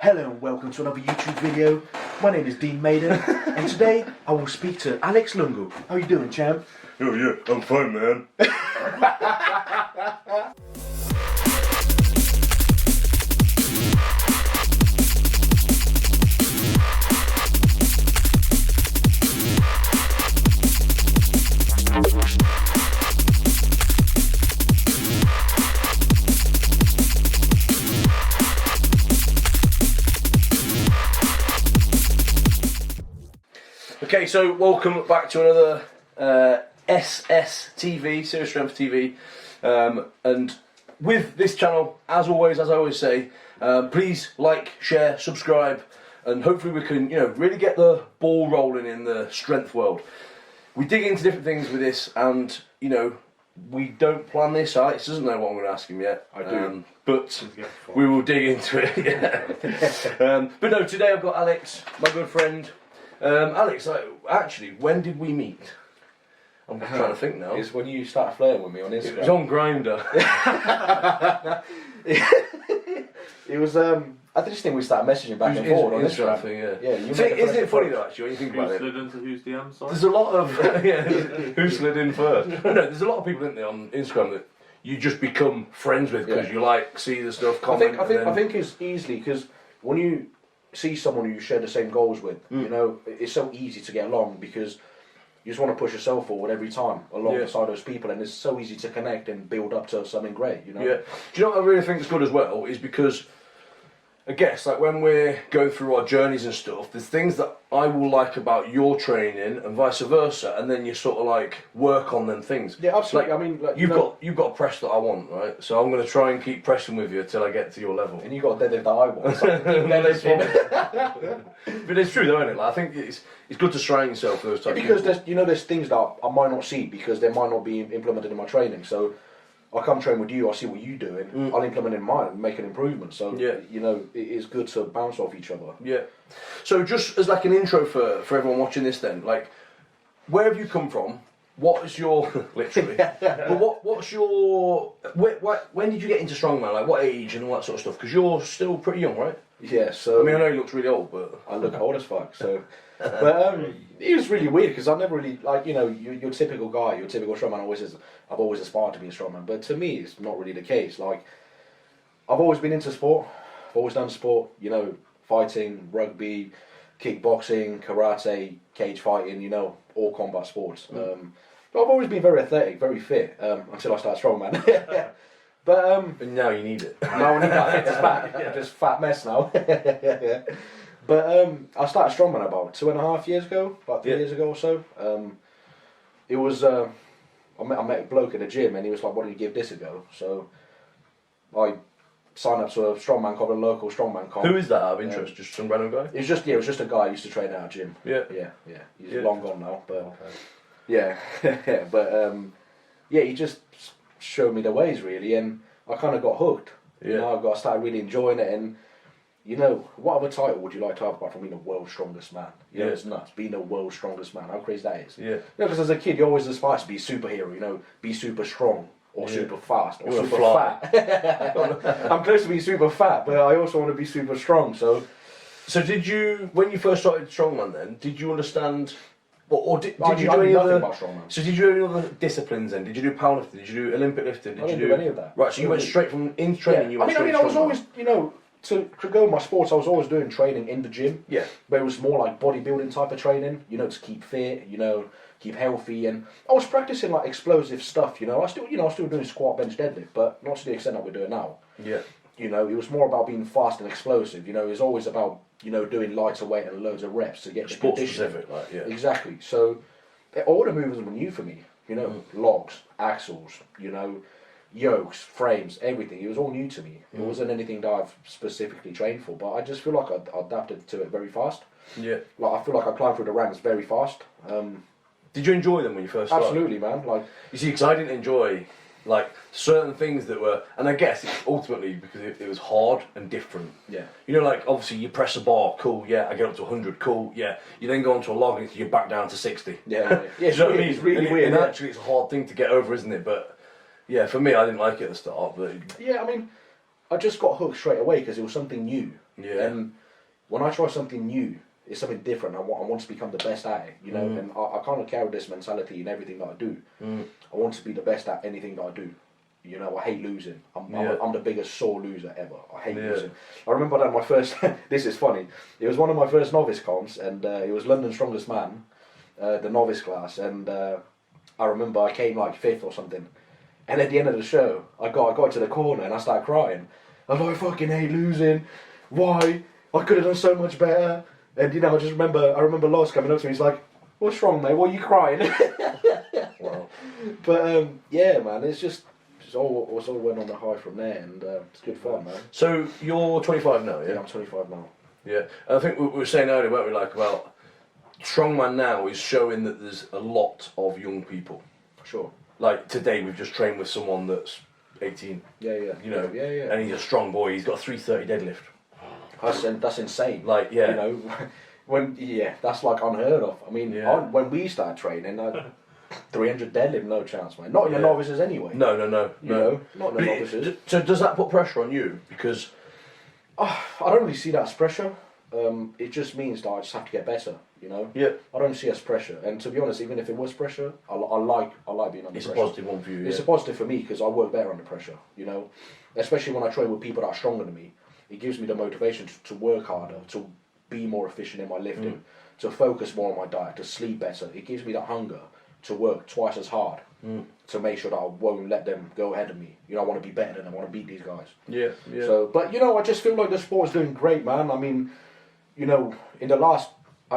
Hello and welcome to another YouTube video. My name is Dean Maiden and today I will speak to Alex Lungu. How you doing, champ? Oh yeah, I'm fine, man. Okay, so welcome back to another SSTV, Serious Strength TV, and with this channel, as always, as I always say, please like, share, subscribe, and hopefully we can, really get the ball rolling in the strength world. We dig into different things with this, and we don't plan this. Alex doesn't know what I'm going to ask him yet. I do, but we will dig into it. Yeah. But no, today I've got Alex, my good friend. Alex, actually, when did we meet? I'm trying to think now. It's when you started flirting with me on Instagram. It was on Grindr. It was, I just think we started messaging back and forth on Instagram. Thing, yeah. Isn't it funny though, actually, when you think about it? Who slid into whose DM side? There's a lot of, who slid in first? No, there's a lot of people, isn't there, on Instagram that you just become friends with because you see the stuff, comment. I think it's easily, because when you see someone who you share the same goals with, it's so easy to get along because you just want to push yourself forward every time alongside those people, and it's so easy to connect and build up to something great, Yeah. Do you know what I really think is good as well? Is because I guess when we're going through our journeys and stuff, there's things that I will like about your training and vice versa, and then you sort of work on them things. Yeah, absolutely. You've got a press that I want, right? So I'm going to try and keep pressing with you till I get to your level. And you got a deadlift that I want. So But it's true though, isn't it? I think it's good to strain yourself for those types. Because there's things that I might not see because they might not be implemented in my training. So I come train with you, I see what you're doing, I'll implement it in mine and make an improvement. So it is good to bounce off each other. Yeah. So just as an intro for everyone watching this, then where have you come from? What is your literally? But what's your when did you get into strongman? What age and all that sort of stuff? Because you're still pretty young, right? Yeah. So I know he looks really old, but I look old as fuck. So, but it was really weird because I never really your typical guy, your typical strongman I've always aspired to be a strongman, but to me it's not really the case. I've always been into sport. I've always done sport. Fighting, rugby, kickboxing, karate, cage fighting. All combat sports. But I've always been very athletic, very fit until I started strongman. But and now you need it. now I need that fitness back. I'm just a fat mess now. But I started strongman about 2.5 years ago, about 3 years ago or so. It was I met a bloke in a gym and he was like, "Why don't you give this a go?" So I signed up to a strongman comp, a local strongman comp. Who is that out of interest? Just some random guy? It was just a guy who used to train at our gym. Yeah. He's long gone now, but but he just showed me the ways really, and I kind of got hooked. I started really enjoying it, and what other title would you like to have apart from being the world's strongest man? It's nuts, being the world's strongest man. How crazy that is. Yeah. Because as a kid, you always aspire to be a superhero. Be super strong. Or super fast, or super fat. I'm close to being super fat, but I also want to be super strong. So did you, when you first started strongman, then did you understand, or did you do any any other? About strongman. So did you do any other disciplines then? Did you do powerlifting? Did you do Olympic lifting? I didn't do any of that. Right, so you went straight from in training. I was always, to go with my sports, I was always doing training in the gym. Yeah. But it was more like bodybuilding type of training. To keep fit. Keep healthy, and I was practicing explosive stuff. I was still doing squat, bench, deadlift, but not to the extent that we're doing now. Yeah. It was more about being fast and explosive. It was always about doing lighter weight and loads of reps to get the Sport condition. specific, Exactly. So all the movements were new for me. Logs, axles, yokes, frames, everything. It was all new to me. It wasn't anything that I've specifically trained for, but I just feel like I adapted to it very fast. Yeah. I feel like I climbed through the ranks very fast. Did you enjoy them when you first started? Absolutely, man. You see, because I didn't enjoy certain things that were, and I guess it's ultimately because it was hard and different. Yeah. Obviously you press a bar, cool, yeah, I get up to 100, cool, yeah. You then go onto a log and you're back down to 60. Yeah. It's really weird. And actually it's a hard thing to get over, isn't it? But yeah, for me, I didn't like it at the start, but yeah, I just got hooked straight away because it was something new. Yeah. And when I try something new, it's something different. I want to become the best at it, you know. And I kind of carry this mentality in everything that I do. I want to be the best at anything that I do. You know, I hate losing. I'm the biggest sore loser ever. I hate losing. I remember that my first. This is funny. It was one of my first novice comps, and it was London's Strongest Man, the novice class, and I remember I came like 5th or something. And at the end of the show, I got to the corner and I started crying. I was like, I fucking hate losing. Why? I could have done so much better. And you know, I remember Loz coming up to me. He's like, "What's wrong, mate? Why are you crying?" Wow. But yeah, man, it's all went on the high from there, and it's good fun, man. So you're 25 now, yeah? Yeah, I'm 25 now. Yeah. I think we were saying earlier, weren't we, like about Strongman now is showing that there's a lot of young people. For sure. Like today, we've just trained with someone that's 18. Yeah. You know. Yeah. And he's a strong boy. He's got a 330 deadlift. That's insane. Like, yeah. You know, that's like unheard of. I mean, when we started training, 300 deadlift, no chance, man. Not in the novices anyway. No. You know, not in the novices. So does that put pressure on you? Because I don't really see that as pressure. It just means that I just have to get better. You know. Yeah. I don't see it as pressure, and to be honest, even if it was pressure, I like being under it's pressure. a positive one for you. It's a positive for me because I work better under pressure. You know, especially when I train with people that are stronger than me. It gives me the motivation to work harder, to be more efficient in my lifting, to focus more on my diet, to sleep better. It gives me that hunger to work twice as hard to make sure that I won't let them go ahead of me. You know, I want to be better than them. I want to beat these guys. Yeah. So, but you know, I just feel like the sport's doing great, man. I mean, you know, in the last,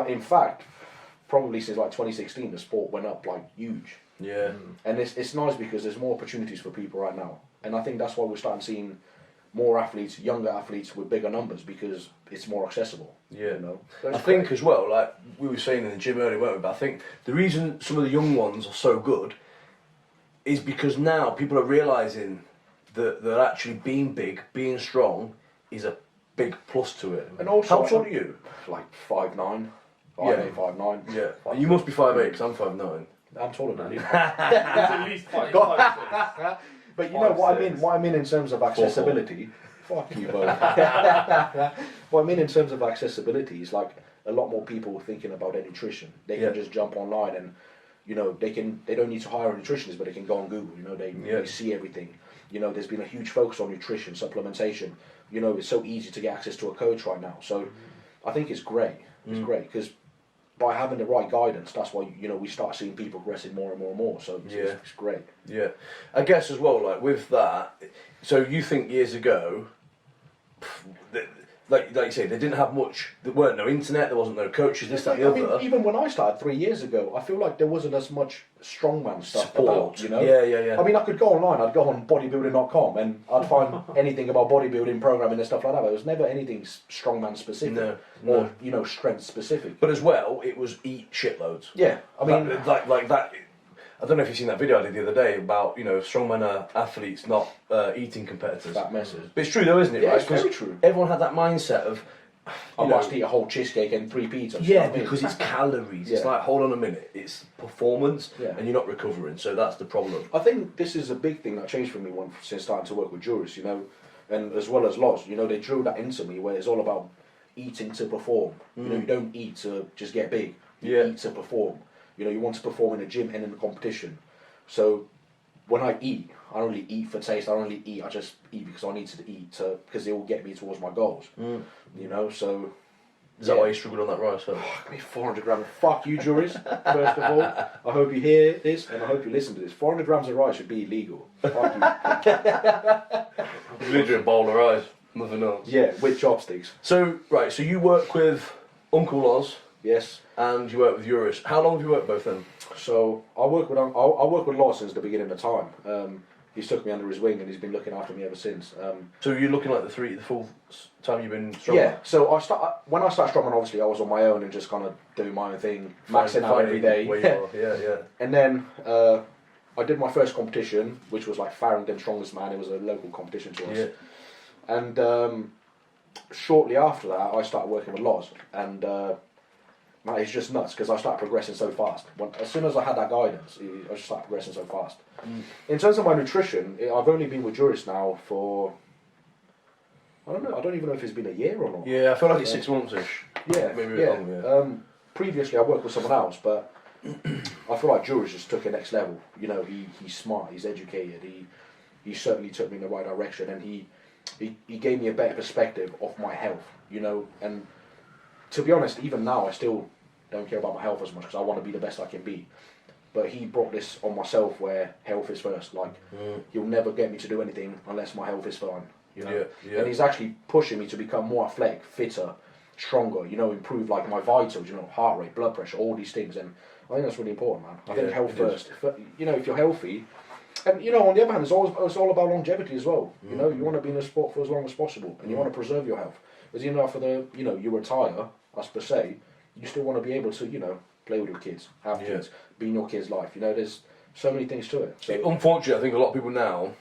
in fact, probably since like 2016, the sport went up like huge. Yeah. And it's nice because there's more opportunities for people right now. And I think that's why we're starting seeing more athletes, younger athletes with bigger numbers because it's more accessible. Yeah. You know? I think as well, like we were saying in the gym earlier, weren't we? But I think the reason some of the young ones are so good is because now people are realising that actually being big, being strong is a big plus to it. And also, how tall are you? Like 5'9". Yeah. 5'9". Yeah. And you must be 5'8" because I'm 5'9". I'm taller than you. It's at least 5'6". But you know what I mean? What I mean in terms of accessibility. Fuck you both. What I mean in terms of accessibility is like a lot more people thinking about their nutrition. They can just jump online and, you know, they don't need to hire a nutritionist, but they can go on Google. You know, they see everything. You know, there's been a huge focus on nutrition, supplementation. You know, it's so easy to get access to a coach right now. So I think it's great. It's great because by having the right guidance, that's why, you know, we start seeing people progressing more and more and more. So it's great. Yeah. I guess as well, like with that, so you think years ago, like you say, they didn't have much, there weren't no internet, there wasn't no coaches, this, that, and the other. Even when I started 3 years ago, I feel like there wasn't as much strongman stuff Support, about, you know? Yeah. I mean, I could go online, I'd go on bodybuilding.com and I'd find anything about bodybuilding, programming and stuff like that, but it was never anything strongman specific or, you know, strength specific. But as well, it was eat shitloads. Yeah, I mean... Like that... I don't know if you've seen that video I did the other day about, you know, strongman athletes not eating competitors. That messes. But it's true though, isn't it? Yeah, right? it's very true. Everyone had that mindset of... I must eat a whole cheesecake and 3 pizzas. Yeah, because it's calories. It's Yeah. like, hold on a minute, it's performance Yeah. and you're not recovering, so that's the problem. I think this is a big thing that changed for me since starting to work with jurists, you know, and as well as Loz, you know, they drew that into me where it's all about eating to perform. You know, you don't eat to just get big. You eat to perform. You know, you want to perform in the gym and in the competition. So when I eat, I don't really eat for taste. I don't really eat. I just eat because I need to eat because it will get me towards my goals. You know, so... Is that why you struggled on that rice? Huh? Give me 400 grams. Fuck you, juries. First of all, I hope you hear this and I hope you listen to this. 400 grams of rice should be illegal. Fuck you. Literally a bowl of rice, nothing else. Yeah, with chopsticks. So, right, so you work with Uncle Loz Yes. and you work with Eurus. How long have you worked both them? So I work with Loz since the beginning of time. He's took me under his wing and he's been looking after me ever since. So you're looking like the full time you've been strong? Yeah. So when I started Strongman, obviously I was on my own and just kind of doing my own thing, maxing out every day. Where you are. Yeah. And then I did my first competition, which was like Farringdon Strongest Man. It was a local competition to us. Yeah. And shortly after that, I started working with Loz, and man, it's just nuts because I started progressing so fast. As soon as I had that guidance, I just started progressing so fast. In terms of my nutrition, I've only been with Juris now for I don't know. I don't even know if it's been a year or not. Yeah, I feel like it's 6 months-ish. Yeah, Maybe a bit yeah. longer. Previously, I worked with someone else, but I feel like Jules just took it next level. You know, he's smart, he's educated. He certainly took me in the right direction, and he gave me a better perspective of my health. You know, and to be honest, even now I still don't care about my health as much because I want to be the best I can be. But he brought this on myself where health is first. Like, he'll never get me to do anything unless my health is fine. You know? Yeah. And he's actually pushing me to become more athletic, fitter, stronger, you know, improve like my vitals, you know, heart rate, blood pressure, all these things. And I think that's really important, man. I think health first. You know, if you're healthy, and you know, on the other hand, it's all about longevity as well. You know, you want to be in a sport for as long as possible, and you want to preserve your health. Because even after you retire, as per se, you still want to be able to, you know, play with your kids, have kids, be in your kids' life. You know, there's so many things to it. So, unfortunately, I think a lot of people now,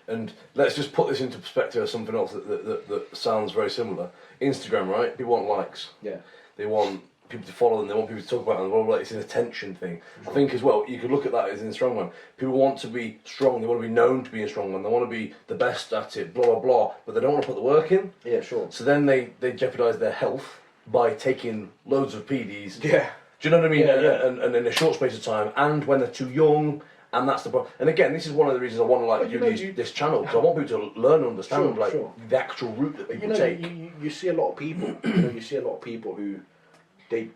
and let's just put this into perspective as something else that sounds very similar. Instagram, right? People want likes. Yeah. They want people to follow them, they want people to talk about them, blah, blah, blah. It's an attention thing. I think as well, you could look at that as in Strongman. People want to be strong, they want to be known to be a strongman, they want to be the best at it, blah, blah, blah, but they don't want to put the work in. Yeah, sure. So then they jeopardise their health by taking loads of PDs. Yeah. Do you know what I mean? Yeah. And in a short space of time, and when they're too young, and that's the problem. And again, this is one of the reasons I want to do this channel, because I want people to learn and understand the actual route that people take. You see a lot of people. You see a lot of people who they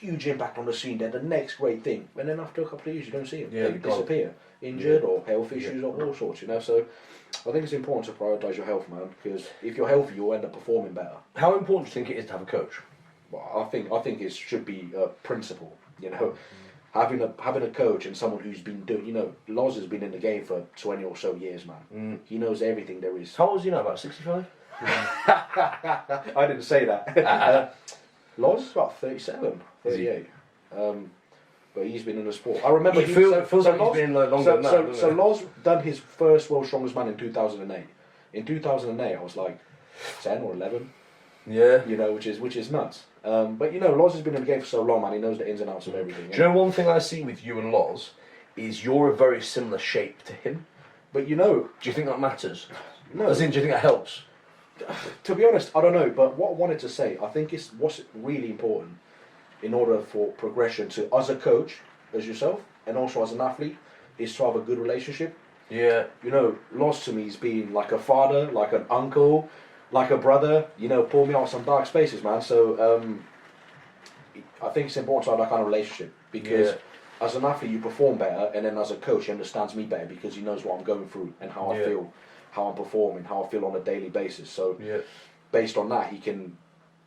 huge impact on the scene. They're the next great thing, and then after a couple of years, you don't see them. Yeah, they disappear, injured or health issues or all sorts. You know, so I think it's important to prioritise your health, man. Because if you're healthy, you'll end up performing better. How important do you think it is to have a coach? Well, I think it should be a principle. You know. Having a coach and someone who's been doing, you know, Loz has been in the game for 20 or so years, man. He knows everything there is. How old is he now? About 65? I didn't say that. Loz is about 37, 38. But he's been in the sport. I remember It feels like he's been longer than that. So Loz done his first World's Strongest Man in 2008. In 2008, I was like 10 or 11. Yeah. You know, which is nuts. But you know, Loz has been in the game for so long, man. He knows the ins and outs of everything. Do you know one thing I see with you and Loz is you're a very similar shape to him. But you know, do you think that matters? No. As in, do you think that helps? To be honest, I don't know. But what I wanted to say, I think it's what's really important in order for progression to, as a coach, as yourself, and also as an athlete, is to have a good relationship. Yeah. You know, Loz to me has been like a father, like an uncle, like a brother, you know, pull me out of some dark spaces, man. So I think it's important to have that kind of relationship because as an athlete you perform better, and then as a coach he understands me better because he knows what I'm going through and how I feel, how I'm performing, how I feel on a daily basis. So based on that he can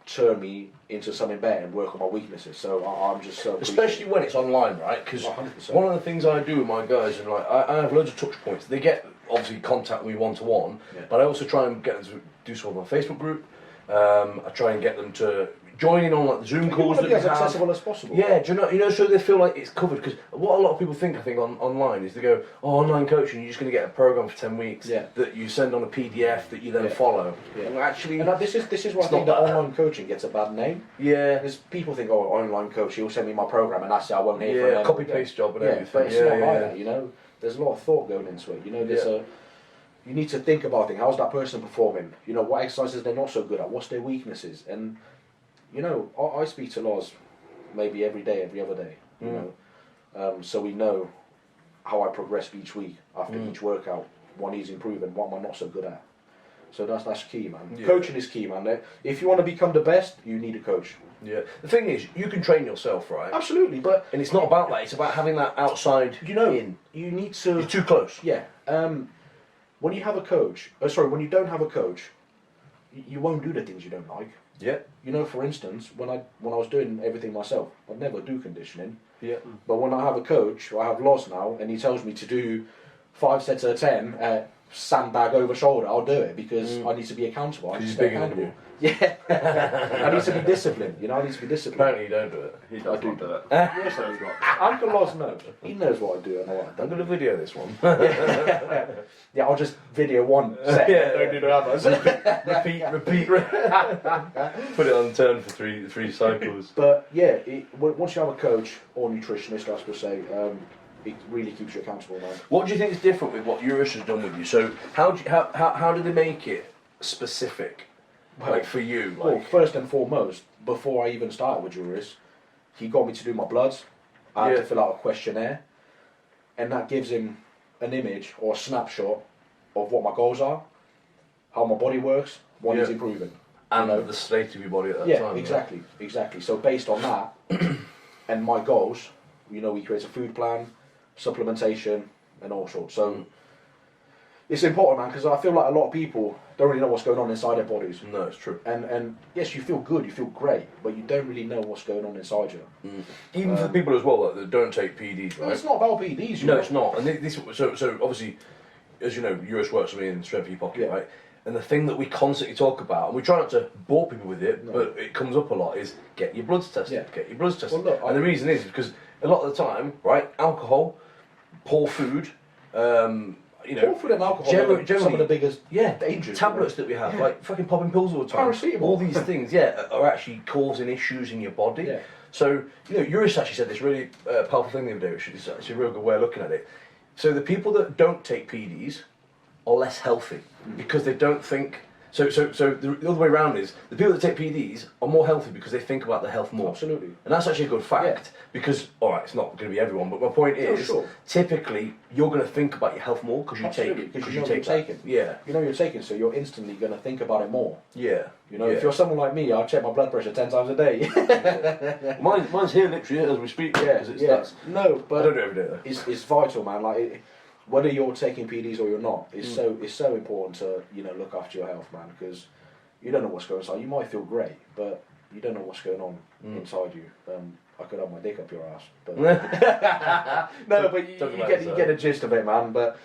turn me into something better and work on my weaknesses. So I'm just so especially when it's online, right? Because one of the things I do with my guys, and like I have loads of touch points. They get obviously contact me one-to-one, but I also try and get them to do something on my Facebook group. I try and get them to join in on like the Zoom calls that we have. As accessible as possible. Yeah, do you know, so they feel like it's covered. Because what a lot of people think, I think, online is they go, oh, online coaching, you're just going to get a program for 10 weeks that you send on a PDF that you then follow. Yeah. And actually, and this is why I think that online coaching gets a bad name. Yeah. Because people think, oh, online coach, he'll send me my program and that's it, I won't hear from him. Copy paste job and everything. But it's not like that, you know. There's a lot of thought going into it. You know, you need to think about things. How's that person performing? You know, what exercises they're not so good at? What's their weaknesses? And you know, I speak to Loz maybe every day, every other day. You know, so we know how I progress each week after each workout. What needs improving, what am I not so good at? So that's key, man. Yeah. Coaching is key, man. If you want to become the best, you need a coach. Yeah. The thing is, you can train yourself, right? Absolutely, and it's not about that. It's about having that outside. You know, in. You need to. You're too close. Yeah. When you have a coach, when you don't have a coach, you won't do the things you don't like. Yeah. You know, for instance, when I was doing everything myself, I'd never do conditioning. Yeah. But when I have a coach, I have Loz now, and he tells me to do 5 sets of 10, sandbag over shoulder, I'll do it because I need to be accountable. I need to be accountable. Yeah. I need to be disciplined. You know, I need to be disciplined. Apparently, you don't do it. He does do it. Yes, I do. Uncle Loz knows. He knows what I do and what I I'm don't. going to video this one. Yeah, I'll just video one set. Don't do the others. repeat. Put it on turn for three cycles. But yeah, once you have a coach or nutritionist, as per se, it really keeps you accountable, man. What do you think is different with what Eurus has done with you? So how did they make it specific, like for you? Like, Well, first and foremost, before I even started with Juris, he got me to do my bloods. I had to fill out a questionnaire, and that gives him an image or a snapshot of what my goals are, how my body works, what he's improving. and the state of your body at that time. Exactly. So based on that and my goals, he creates a food plan, supplementation, and all sorts. So it's important, man, because I feel like a lot of people don't really know what's going on inside their bodies. No, it's true. And yes, you feel good, you feel great, but you don't really know what's going on inside you. Even for the people as well that don't take PDs, right? It's not about PDs. No, it's not. And so obviously, as you know, Eurus works with me in Strength for Your Pocket, right? And the thing that we constantly talk about, and we try not to bore people with it, but it comes up a lot, is get your bloods tested. Get your bloods tested. Well, look, and the reason is because a lot of the time, right, alcohol, poor food, poor food and alcohol generally, some of the biggest dangers. Tablets that we have, like fucking popping pills all the time. Paracetamol. All these things, are actually causing issues in your body. Yeah. So, Eurus actually said this really powerful thing the other day, which is actually a real good way of looking at it. So the people that don't take PDs are less healthy because they don't think. So the other way around is the people that take PDs are more healthy because they think about their health more. Absolutely. And that's actually a good fact because, all right, it's not going to be everyone, but my point is, typically you're going to think about your health more because you take taking. Yeah. You know you're taking, so you're instantly going to think about it more. Yeah. If you're someone like me, I'll check my blood pressure 10 times a day. Mine's here literally as we speak. No, but I don't do it every day though. It's vital, man. Like whether you're taking PDs or you're not, it's so important to look after your health, man, because you don't know what's going on. You might feel great, but you don't know what's going on inside you. I could have my dick up your ass, but no, but you get the gist of it, man. But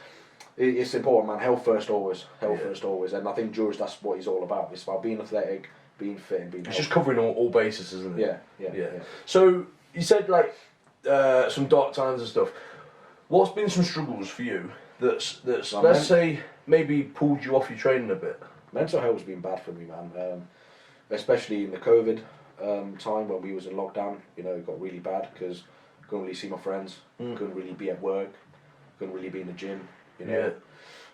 it's important, man. Health first always. First always, and I think Juris, that's what he's all about. It's about being athletic, being fit, and being. It's just covering all bases, isn't it? Yeah. So you said like some dark times and stuff. What's been some struggles for you that's let's say maybe pulled you off your training a bit? Mental health has been bad for me, man. Especially in the COVID time when we was in lockdown. It got really bad because couldn't really see my friends, couldn't really be at work, couldn't really be in the gym.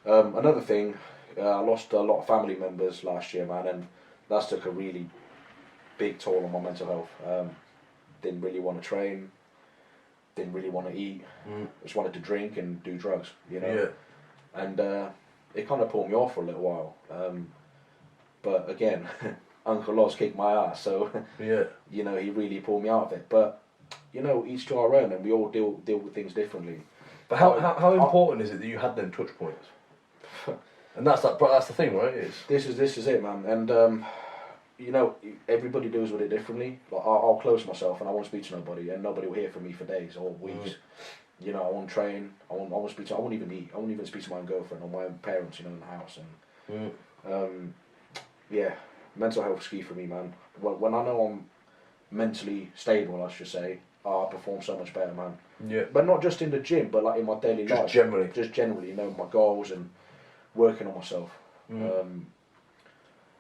Another thing, I lost a lot of family members last year, man, and that's took a really big toll on my mental health. Didn't really want to train. Didn't really want to eat, just wanted to drink and do drugs, and it kind of pulled me off for a little while. But again, Uncle Loz kicked my ass, so he really pulled me out of it. But each to our own, and we all deal with things differently. But how important is it that you had them touch points? And that's the thing, right? This is it, man, and. Everybody deals with it differently. Like I'll close myself and I won't speak to nobody, and nobody will hear from me for days or weeks. I won't train. I won't speak to. I won't even eat. I won't even speak to my own girlfriend or my own parents. In the house, and mental health is key for me, man. When I know I'm mentally stable, I should say, I perform so much better, man. Yeah. But not just in the gym, but like in my daily life. Just generally, my goals and working on myself.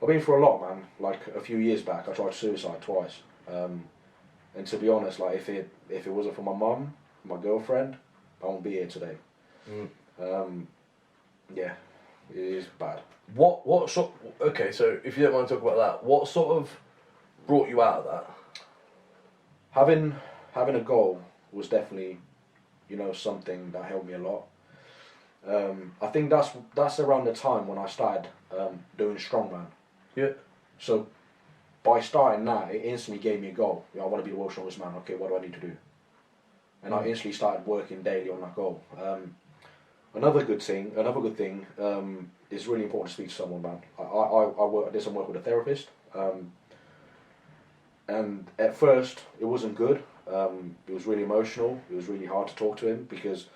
I've been through a lot, man. Like a few years back, I tried suicide twice. And to be honest, like if it wasn't for my mum, my girlfriend, I won't be here today. It is bad. What sort? Okay, so if you don't mind talking about that, what sort of brought you out of that? Having a goal was definitely, something that helped me a lot. I think that's around the time when I started doing Strongman. Yeah. So by starting that, it instantly gave me a goal. I want to be the world's strongest man. Okay, what do I need to do? And I instantly started working daily on that goal. Another good thing is really important to speak to someone, man. I did some work with a therapist, and at first it wasn't good. It was really emotional. It was really hard to talk to him because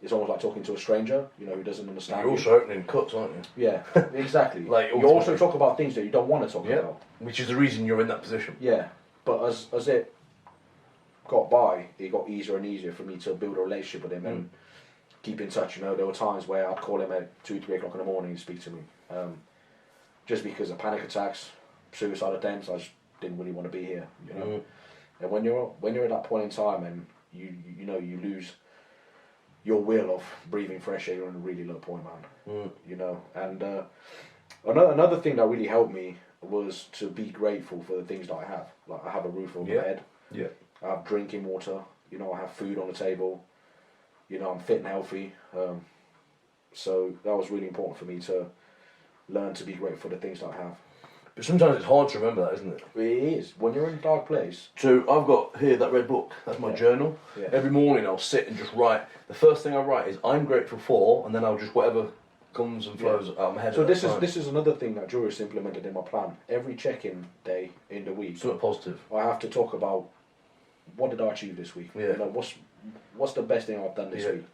it's almost like talking to a stranger, who doesn't understand. You're also opening cuts, aren't you? Yeah, exactly. You also talk about things that you don't want to talk about. Which is the reason you're in that position. Yeah, but as it got by, it got easier and easier for me to build a relationship with him and keep in touch. There were times where I'd call him at 2, 3 o'clock in the morning and speak to me. Just because of panic attacks, suicide attempts, I just didn't really want to be here, And when you're at that point in time and you lose your will of breathing fresh air, you're in a really low point, man. And Another thing that really helped me was to be grateful for the things that I have. Like I have a roof over my head. Yeah. I have drinking water. You know, I have food on the table. You know, I'm fit and healthy. So that was really important for me to learn to be grateful for the things that I have. But sometimes it's hard to remember that, isn't it? It is. When you're in a dark place. So I've got here that red book. That's my journal. Yeah. Every morning I'll sit and just write. The first thing I write is I'm grateful for, and then I'll just whatever comes and flows out of my head. So at that time. this is another thing that Juris implemented in my plan. Every check-in day in the week, Something positive. I have to talk about what did I achieve this week. Yeah. You know, what's the best thing I've done this Yeah. week,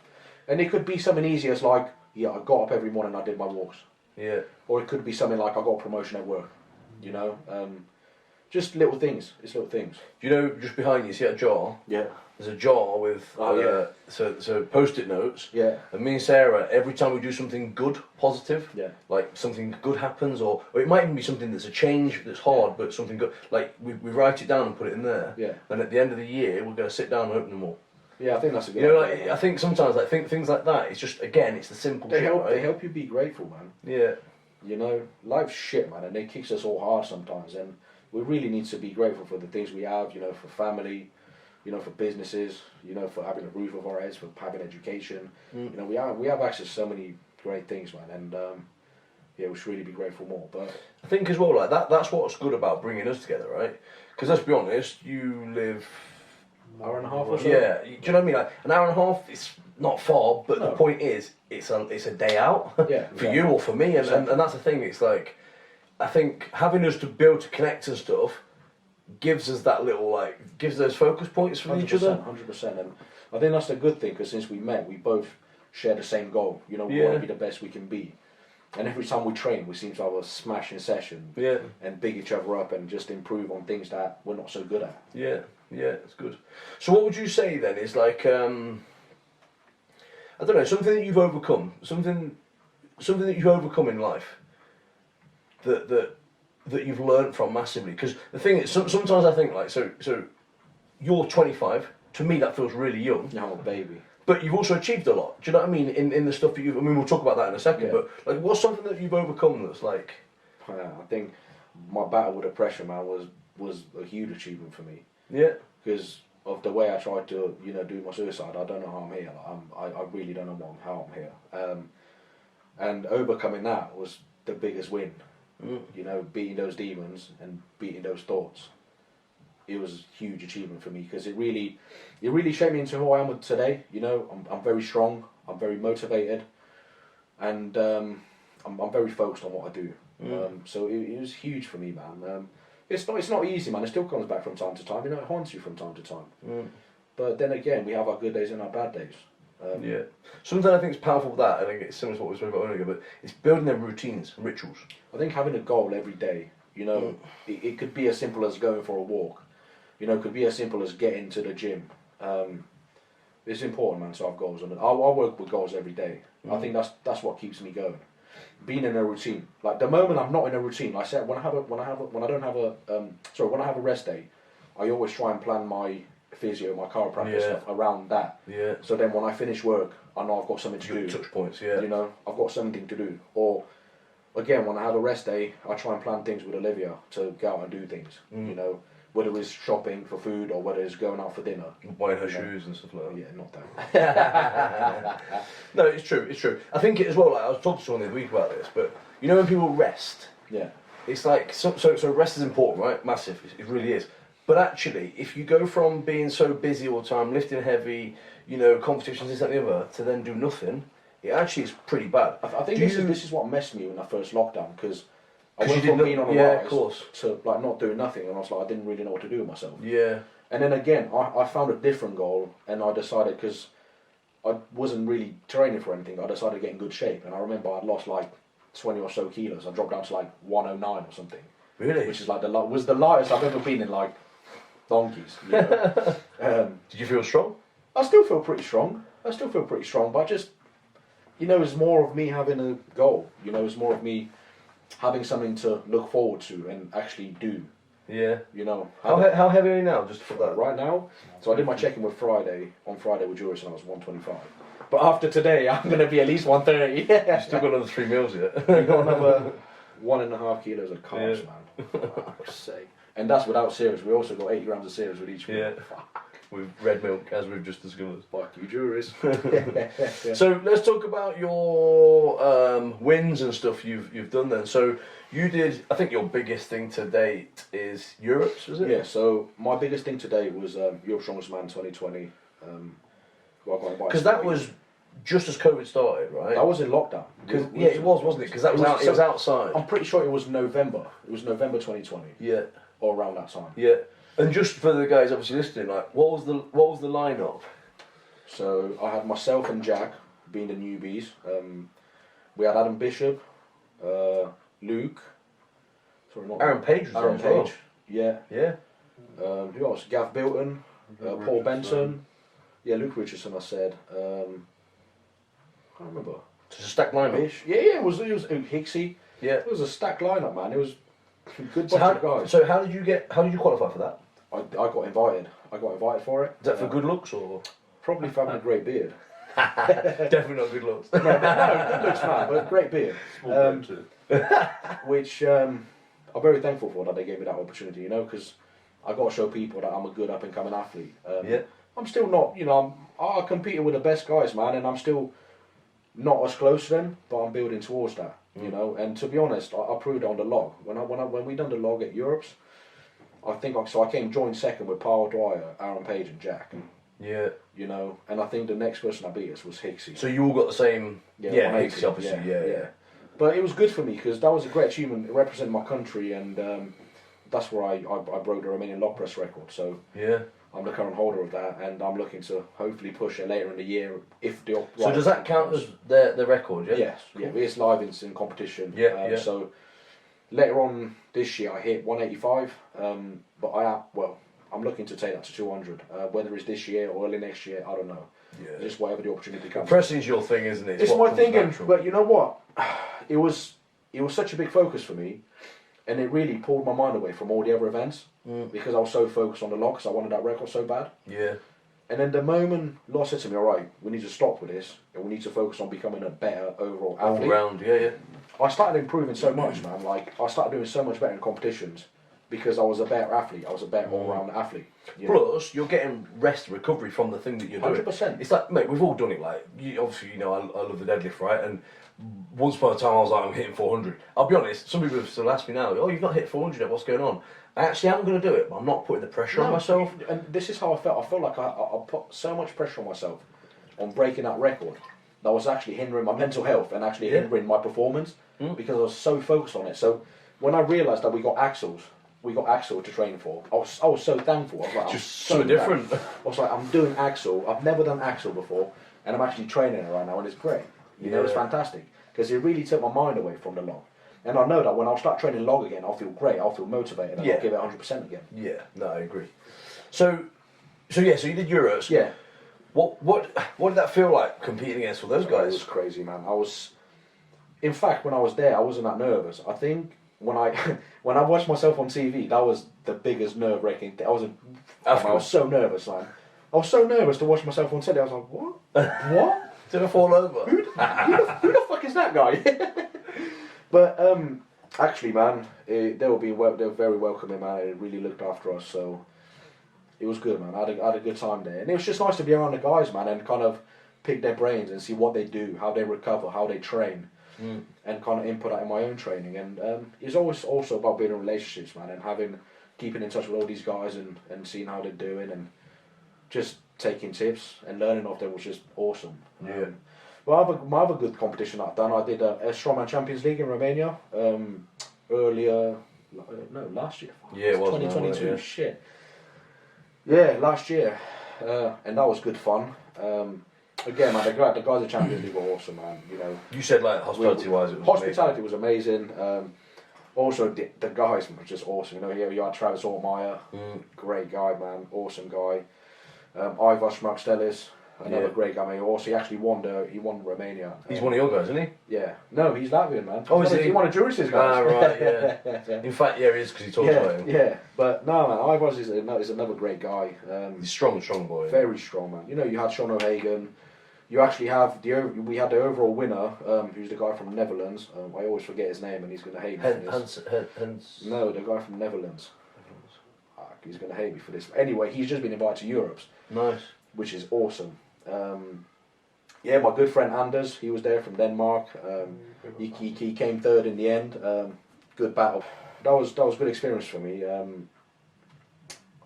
and it could be something easy as like, yeah, I got up every morning and I did my walks, Yeah. or it could be something like I got a promotion at work. You know, just little things. It's little things. Do you know just behind you see that jar? Yeah. There's a jar with so post-it notes. Yeah. And me and Sarah, every time we do something good, positive, Yeah. like something good happens, or it might even be something that's a change that's hard, but something good. Like we write it down and put it in there. Yeah. And at the end of the year, we're going to sit down and open them all. Yeah, I think that's a good. You know, idea. like I think sometimes like things like that. It's just again, it's the simple they shit, help. right? They help you be grateful, man. Yeah. You know, life's shit, man, and it kicks us all hard sometimes, and we really need to be grateful for the things we have. You know, for family, you know, for businesses, you know, for having a roof over our heads, for having education. You know, we have access to so many great things, man, and yeah, we should really be grateful more. But I think as well, like that's what's good about bringing us together, right? Because let's be honest, you live. hour and a half or so. Yeah, do you know what I mean? Like an hour and a half, it's not far, but No. the point is, it's a day out Yeah, for yeah. you or for me, and that's the thing. It's like, I think having us to be able to connect and stuff gives us that little gives those focus points from each other. 100%, and I think that's the good thing because since we met, we both share the same goal. You know, we want to be the best we can be, and every time we train, we seem to have a smashing session. Yeah. And big each other up and just improve on things that we're not so good at. Yeah, it's good. So what would you say then is like, I don't know, something that you've overcome, something that you've overcome in life that you've learnt from massively? Because the thing is, sometimes I think like, so you're 25, to me that feels really young. Oh, baby. But you've also achieved a lot. Do you know what I mean? In the stuff that you've, I mean, we'll talk about that in a second, Yeah. but like, what's something that you've overcome that's like... I think my battle with depression, man, was a huge achievement for me. Yeah. Because of the way I tried to, you know, do my suicide. I don't know how I'm here. Like, I really don't know how I'm here. And overcoming that was the biggest win. You know, beating those demons and beating those thoughts. It was a huge achievement for me because it really shaped me into who I am today. You know, I'm very strong. I'm very motivated, and I'm very focused on what I do. So it was huge for me, man. It's not easy, man. It still comes back from time to time. You know, it haunts you from time to time. But then again, we have our good days and our bad days. Yeah. Something I think is powerful with that, I think it's similar to what we spoke about earlier, but it's building their routines and rituals. I think having a goal every day, you know, it could be as simple as going for a walk. You know, it could be as simple as getting to the gym. It's important, man, to have goals. And I work with goals every day. I think that's what keeps me going. Being in a routine. Like the moment I'm not in a routine, like I said, when I have a rest day, I always try and plan my physio, my chiropractic stuff around that. Yeah. So then when I finish work, I know I've got something to do. Touch points, yeah. You know, I've got something to do. Or again, when I have a rest day, I try and plan things with Olivia to go out and do things. You know, whether it's shopping for food or whether it's going out for dinner. Buying her shoes and stuff like that. Yeah, not that. No, it's true. I think it as well, like I was talking to someone the other week about this, but you know when people rest, yeah, it's like, so rest is important, right? Massive, it really is. But actually, if you go from being so busy all the time, lifting heavy, you know, competitions, this, that, and the other, to then do nothing, it actually is pretty bad. I think this is what messed me in that first lockdown, because I 'Cause went you from didn't- being on a yeah, rise of course. to like not doing nothing, and I was like, I didn't really know what to do with myself. Yeah. And then again, I found a different goal, and I decided, because I wasn't really training for anything, I decided to get in good shape, and I remember I'd lost like 20 or so kilos. I dropped down to like 109 or something. Really? Which is like the lightest I've ever been in like donkeys. You know? Did you feel strong? I still feel pretty strong. But I just, you know, it's more of me having a goal. You know, it's more of me having something to look forward to and actually do. Yeah. You know. How heavy are you now? Just for that. Right now, so I did my check-in on Friday with Juris, and I was 125. But after today, I'm going to be at least 130. You've still got another 3 meals yet. We got 1.5 kilos of carbs, man. Fuck's sake. And that's without cereals. We also got 80 grams of cereals with each meal. Yeah. With red milk, as we've just discovered. Fuck you, jurors. So let's talk about your wins and stuff you've done then. So you did, I think your biggest thing to date is Europe's, was it? Yeah, so my biggest thing to date was Europe Strongest Man 2020. Because that was just as COVID started, right? That was in lockdown. Yeah, it was, wasn't it? Because it was outside. I'm pretty sure it was November. It was November 2020. Yeah. Or around that time. Yeah. And just for the guys obviously listening, like, what was the lineup? So I had myself and Jack being the newbies. We had Adam Bishop, Luke. Sorry, not Aaron Page was Aaron there as well. Page. Yeah. Yeah. Who else? Gav Bilton, Paul Benson. Yeah, Luke Richardson. I said. I can't remember. It's a stacked lineup. Bish. Yeah, it was Hicksy. Yeah. It was a stacked lineup, man. It was a good bunch So of guys. So how did you qualify for that? I got invited. I got invited for it. Is that for good looks or? Probably for having a great beard. Definitely not good looks. No, good looks, man, but great beard. Which I'm very thankful for that they gave me that opportunity, you know, because I got to show people that I'm a good up and coming athlete. Yeah. I'm still not, you know, I competed with the best guys, man, and I'm still not as close to them, but I'm building towards that, you know. And to be honest, I proved it on the log when we done the log at Europe's. I came joint second with Paul Dwyer, Aaron Page, and Jack. Yeah. You know, and I think the next person I beat us was Hicksy. So you all got the same. Yeah, 180, Hicksy, obviously. Yeah. But it was good for me because that was a great achievement. It represented my country, and that's where I broke the Romanian log press record. So Yeah. I'm the current holder of that, and I'm looking to hopefully push it later in the year if the. So does that count as the record? Yeah. Yes. Cool. Yeah, it's live in competition. Yeah. So later on this year, I hit 185. But I'm looking to take that to 200. Whether it's this year or early next year, I don't know. Yeah. Just whatever the opportunity comes. Pressing's your thing, isn't it? It's what my thing, comes natural. but you know what? It was such a big focus for me, and it really pulled my mind away from all the other events because I was so focused on the log because I wanted that record so bad. Yeah. And then the moment Law said to me, "All right, we need to stop with this, and we need to focus on becoming a better overall All athlete." round, yeah. I started improving so much, man. Like I started doing so much better in competitions because I was a better athlete. I was a better all-round athlete. You know? Plus, you're getting rest and recovery from the thing that you're doing. 100%. It's like, mate, we've all done it. Like, obviously, you know, I love the deadlift, right? And once upon a time, I was like, I'm hitting 400. I'll be honest, some people have still asked me now, oh, you've not hit 400 yet, what's going on? I actually am going to do it, but I'm not putting the pressure on myself. And this is how I felt. I felt like I put so much pressure on myself on breaking that record that was actually hindering my mental health and actually hindering my performance because I was so focused on it. So when I realised that we got Axel to train for, I was so thankful. I was like, Just so different. I was like, I'm doing Axel. I've never done Axel before, and I'm actually training it right now, and it's great. You know, it's fantastic because it really took my mind away from the log. And I know that when I'll start training log again, I'll feel great. I'll feel motivated, and I'll give it 100% again. Yeah, no, I agree. So you did Euros. Yeah. What did that feel like competing against all those It guys? was crazy, man. In fact, when I was there, I wasn't that nervous. I think when I watched myself on TV, that was the biggest nerve-wracking thing. I was so nervous, man. I was so nervous to watch myself on telly. I was like, what? What? Did I fall over? Who the fuck is that guy? But actually, man, they were very welcoming, man. They really looked after us, so it was good, man. I had a good time there, and it was just nice to be around the guys, man, and kind of pick their brains and see what they do, how they recover, how they train, and kind of input that in my own training. And it's always also about building relationships, man, and keeping in touch with all these guys and seeing how they're doing and just taking tips and learning off them, which is awesome. Yeah. My other good competition I've done, I did a Strongman Champions League in Romania last year. Yeah, it was 2022. yeah. Shit. Yeah, last year, and that was good fun. Again, man, the guys at Champions League were awesome, man. You know, You said like hospitality-wise, it was hospitality was amazing. Also, the guys were just awesome. You know, you had Travis Ormeyer, great guy, man, awesome guy. Ivar Schmarkstelis, another great guy. Man. Also, he actually won Romania. He's one of your guys, isn't he? Yeah. No, he's Latvian, man. Oh, is he? He's one of Juris's guys. Ah, right, yeah. In fact, yeah, he is because he talks about him. Yeah. But no, man, Ivar's is another great guy. He's strong boy. Very strong, man. You know, you had Sean O'Hagan, You actually have we had the overall winner, who's the guy from Netherlands. I always forget his name, and he's going to hate me for this. No, the guy from Netherlands. He's going to hate me for this. Anyway, he's just been invited to Europe's. Nice. Which is awesome. Yeah, my good friend Anders, he was there from Denmark. He came third in the end. Good battle. That was good experience for me.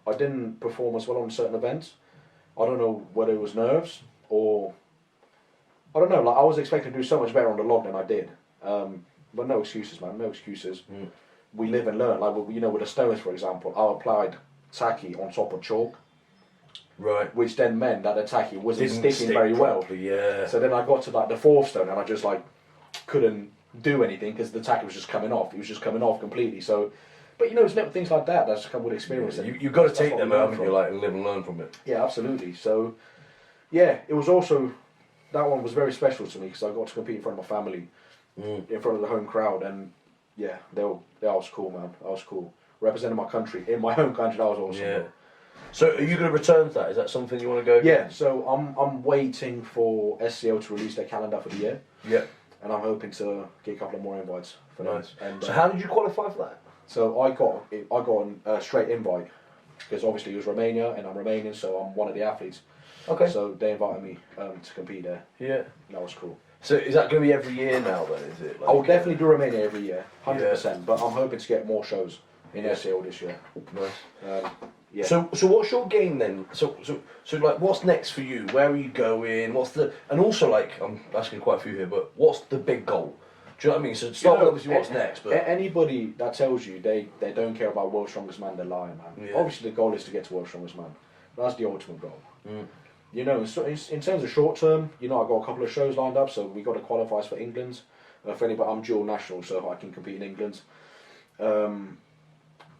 I didn't perform as well on certain events. I don't know whether it was nerves or I don't know. Like I was expecting to do so much better on the log than I did. But no excuses, man. No excuses. We live and learn. Like with the stones, for example, I applied tacky on top of chalk. Right. Which then meant that the tacky wasn't sticking very well. Yeah. So then I got to like the fourth stone and I just like couldn't do anything because the tacky was just coming off. It was just coming off completely. So, but it's little things like that that's come with experience. Yeah, you've got to take them out, haven't you? Like and live and learn from it. Yeah, absolutely. So, yeah, it was also that one was very special to me because I got to compete in front of my family, in front of the home crowd, and yeah, that was cool, man. That was cool. Representing my country in my home country, that was awesome. Yeah. So are you going to return to that? Is that something you want to go? Yeah. So I'm waiting for SCO to release their calendar for the year. Yeah. And I'm hoping to get a couple of more invites for them. Nice. And, so how did you qualify for that? So I got a straight invite because obviously it was Romania and I'm Romanian, so I'm one of the athletes. Okay. So they invited me to compete there. Yeah. That was cool. So is that going to be every year now then? Is it? Like, I will definitely do Romania every year, 100%. But I'm hoping to get more shows in SCO this year. Nice. Yeah. So what's your game then? So like what's next for you? Where are you going? And also like I'm asking quite a few here, but what's the big goal? Do you know what I mean? So start with obviously what's next. But anybody that tells you they don't care about World's Strongest Man, they're lying, man. Yeah. Obviously the goal is to get to World's Strongest Man. That's the ultimate goal. In terms of short term, I got a couple of shows lined up, so we got to qualify for England. For anybody, I'm dual national, so I can compete in England.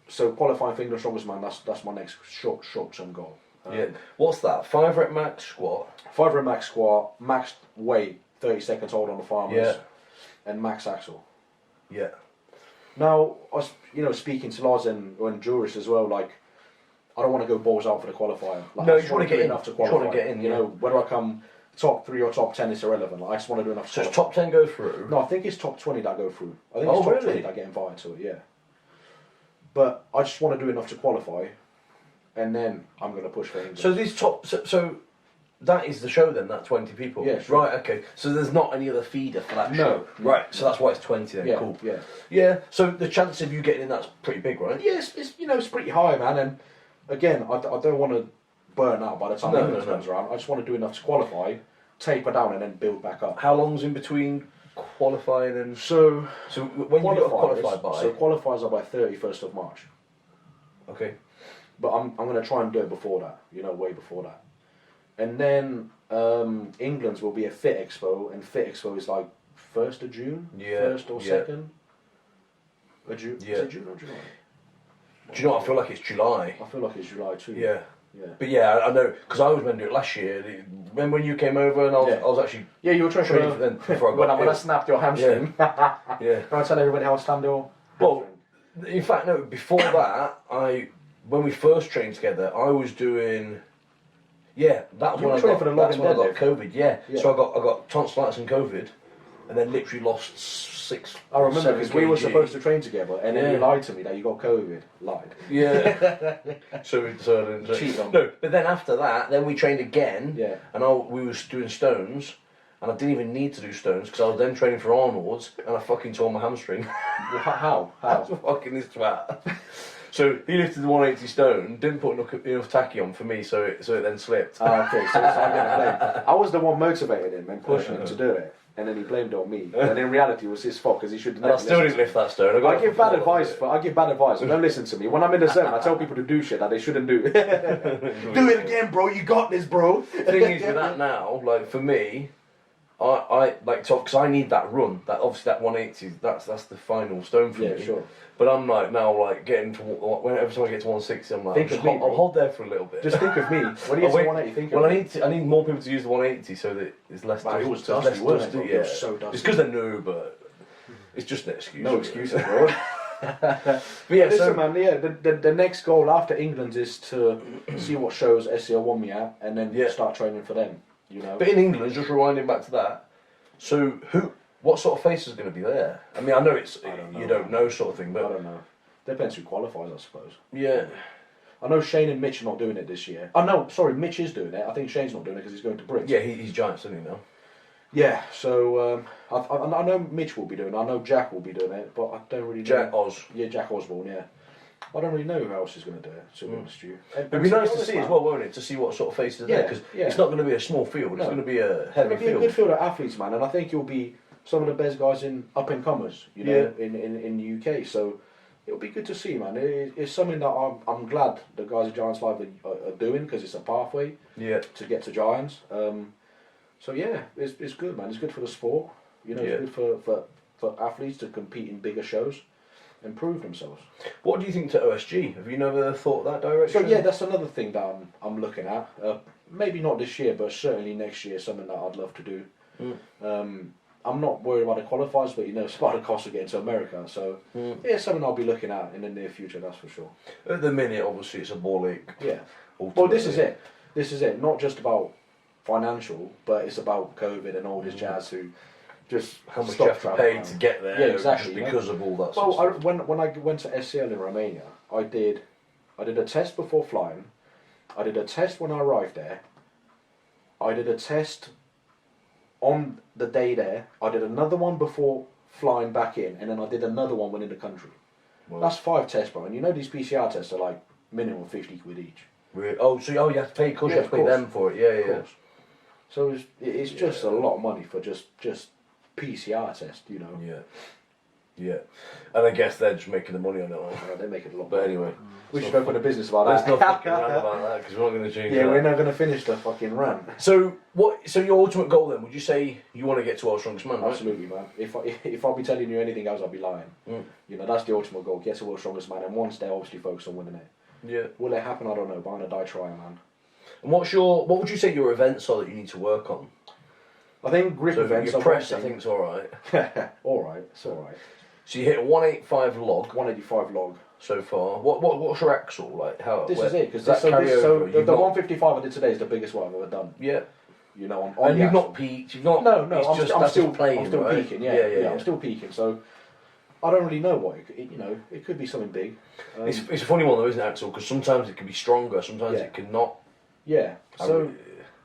So qualifying for England Strongest Man, that's my next short term goal. yeah. What's that? 5 rep max squat. 5 rep max squat, max weight, 30 seconds hold on the farmers, Yeah. and max axle. Yeah. Now, speaking to Lars and Juris as well, like, I don't want to go balls out for the qualifier. Like, No, I you just want to do get in. enough to You want qualify. to get in. Whether I come top 3 or top 10 is irrelevant. Like, I just want to do enough to So qualify. it's top 10 go through. No, I think it's top 20 that go through. I think Oh, it's top really? 20 that get invited to it, yeah. But I just want to do enough to qualify, and then I'm going to push for England. So these top. So that is the show then. That 20 people. Yeah, sure. Right. Okay. So there's not any other feeder for that show. No. Right. So that's why it's 20 then. Yeah, Cool. yeah. Yeah. So the chance of you getting in that's pretty big, right? Yes, it's pretty high, man. And again, I don't want to burn out by the time England comes around. I just want to do enough to qualify, taper down, and then build back up. How long's in between qualifying and? So when you got qualified by? So qualifiers are by 31st of March. Okay. But I'm going to try and do it before that. Way before that. And then England's will be a Fit Expo, and Fit Expo is like 1st of June, Yeah, 1st or yeah. 2nd. June? Yeah. Is it June or July? Do you know what? I feel like it's July. I feel like it's July too. Yeah. Yeah. But yeah, I know because I was meant to do it last year. Remember when you came over and I was actually Yeah, you were training training for then before I got when I ill. snapped your hamstring. Yeah. Can I tell everybody how I snapped your Well, hamstring? in fact, no. Before that, when we first trained together, I was doing. Yeah, that was You when were I training got. for the That's log when I and got COVID. Yeah. Yeah. So I got tonsillitis and COVID, and then literally lost 6. I remember 7 because we were kg. supposed to train together, and then Yeah. you lied to me that you got COVID. Lied. Yeah. so I didn't Cheat on No, but then after that, then we trained again. Yeah. And we was doing stones, and I didn't even need to do stones because I was then training for Arnold's, and I fucking tore my hamstring. Well, how? That's fucking this twat. So he lifted the 180 stone, didn't put enough tacky on for me, so it then slipped. Okay, so I get blamed. I was the one motivating him and pushing him to do it, and then he blamed it on me. And in reality, it was his fault because he should. And I still didn't lift that stone. I give bad advice. I give bad advice. Don't listen to me. When I'm in the zone, I tell people to do shit that they shouldn't do. Do it again, bro. You got this, bro. The thing is with that now, like for me, I like to because I need that run. That obviously that 180. That's the final stone for Yeah, me. sure. But I'm like now like getting to whenever I get to 160, I'm like Think of me, I'll hold there for a little bit. Just think of me. When you get to 180, think of Well, me. I need more people to use the 180 so that it's less. Man, it was so it's dusty, less wasn't it, dusty, bro? It was so dusty. It's because they're new, but it's just an excuse. No really. excuses, bro. But yeah, Listen, so man. Yeah, the next goal after England is to see what shows SEO want me at, and then Yeah. start training for them. You know. But in England, just rewinding back to that, so what sort of face is going to be there? I mean, I know you don't know sort of thing, but I don't know. Depends who qualifies, I suppose. Yeah. I know Shane and Mitch are not doing it this year. Oh no, sorry, Mitch is doing it. I think Shane's not doing it because he's going to Brits. Yeah, he's Giants, isn't he now? Yeah, so I know Mitch will be doing it. I know Jack will be doing it, but I don't really know. Jack Oz. Yeah, Jack Osborne, yeah. I don't really know who else is going to do it, to be honest with you. It'd be nice to see as well, won't it? To see what sort of faces are there, because it's not going to be a small field, it's going to be a heavy It'll be a field. good field of athletes, man, and I think you'll be some of the best guys in up-and-comers, you know, in the UK, so it'll be good to see, man. It's something that I'm glad the guys at Giants Live are doing, because it's a pathway to get to Giants. So yeah, it's good, man. It's good for the sport. You know, it's good for athletes to compete in bigger shows and prove themselves. What do you think to OSG? Have you never thought that direction? So yeah, that's another thing that I'm looking at. Maybe not this year, but certainly next year, something that I'd love to do. I'm not worried about the qualifiers, but you know, it's about the cost of getting to America. So yeah, something I'll be looking at in the near future, that's for sure. At the minute, obviously, it's a ball league. Yeah. Ultimately. Well, this is it. This is it. Not just about financial, but it's about COVID and all this jazz who just How much you have to pay to get there, Yeah, exactly, just because of all that Well, sort of stuff. when I went to SCL in Romania, I did a test before flying. I did a test when I arrived there. I did a test on the day there. I did another one before flying back in, and then I did another one when in the country. Well, That's 5 tests, bro. And you know these PCR tests are like minimum 50 quid each. really? Oh, so you have to pay, because Yeah, you have to of pay course. them for it. Yeah, Of yeah. course. So it's just a lot of money for just PCR test, you know. Yeah. Yeah. And I guess they're just making the money on it all. They make it a lot. But anyway. We should open a business about Let's that. not fucking rant about that, because we're not going to change Yeah, that. we're not going to finish the fucking rant. So your ultimate goal then, would you say you want to get to World's Strongest Man, right? Absolutely, man. If I'll be telling you anything else, I'll be lying. You know, that's the ultimate goal. Get to World's Strongest Man, and once they're obviously focused on winning it. Yeah. Will it happen? I don't know, but I'm going to die trying, man. And what would you say your events are that you need to work on? I think grip So events your are press, I one think, is alright. thing. Alright, it's alright. So you hit a 185 log 185 log. so far. What's your axle like? How This where- is it, because does that carry the over? You've not- 155 I did today is the biggest one I've ever done. Yeah. You know, on And the you've axle. not peaked. You've not. No, it's I'm, just, I'm that's still just playing. I'm still right? peaking. Yeah, I'm still peaking. So I don't really know what you know. It could be something big. It's a funny one though, isn't it, Axel? Because sometimes it can be stronger, sometimes Yeah. it can not. Yeah. I So re-